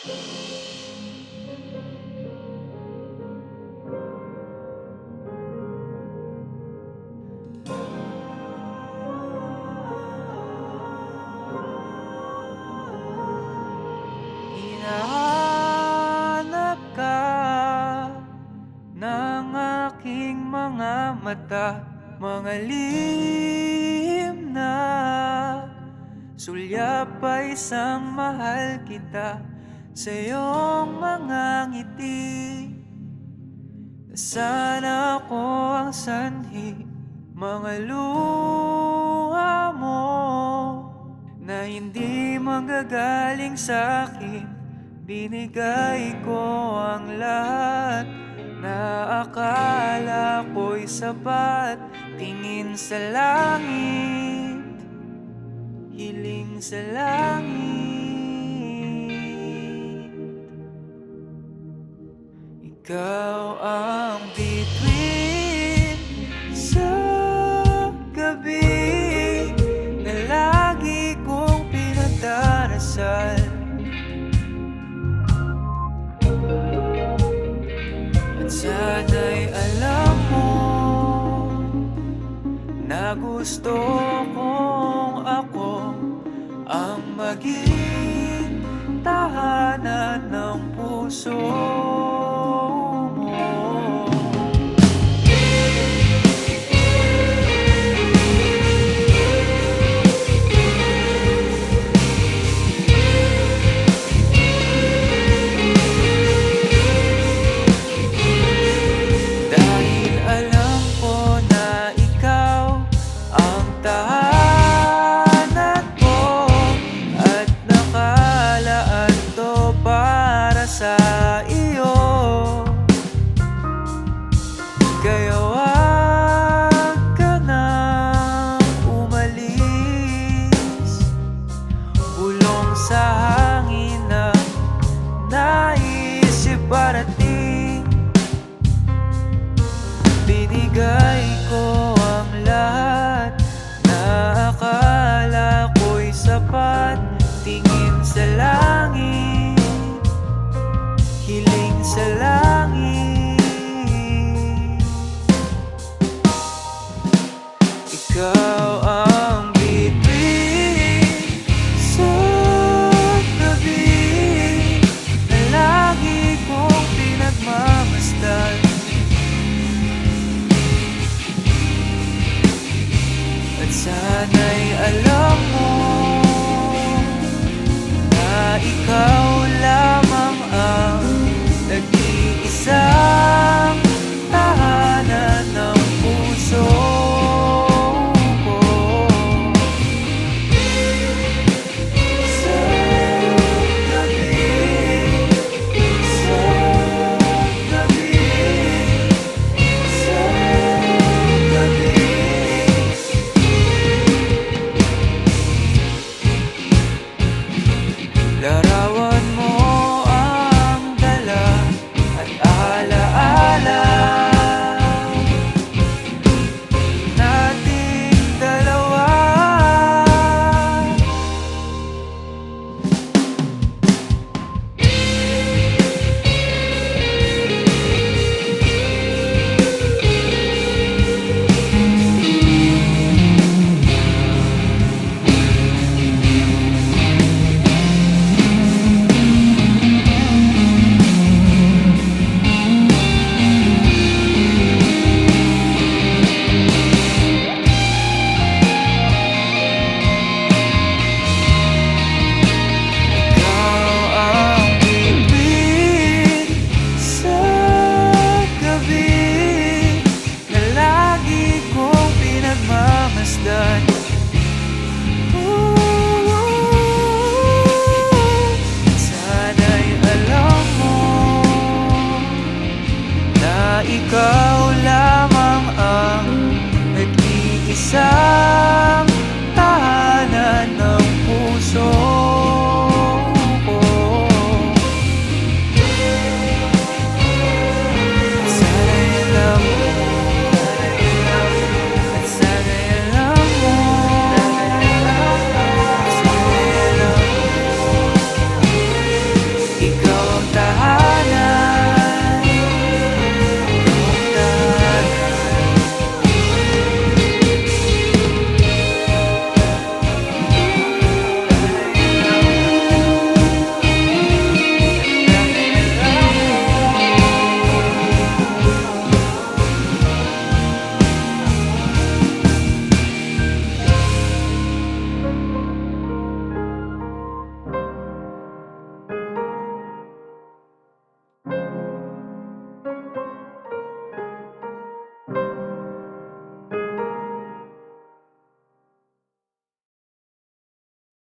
Hinahanap ka ng aking mga mata, mga lihim na sulyap ay isang mahal kita sa iyong mga ngiti. Sana ako ang sanhi, mga luha mo na hindi manggagaling sa'kin. Binigay ko ang lahat na akala ko'y sapat. Tingin sa langit, hiling sa langit. Ikaw ang bituin sa gabi na lagi kong pinagdarasal. At sana'y alam mo na gusto kong ako ang maging tahanan ng puso.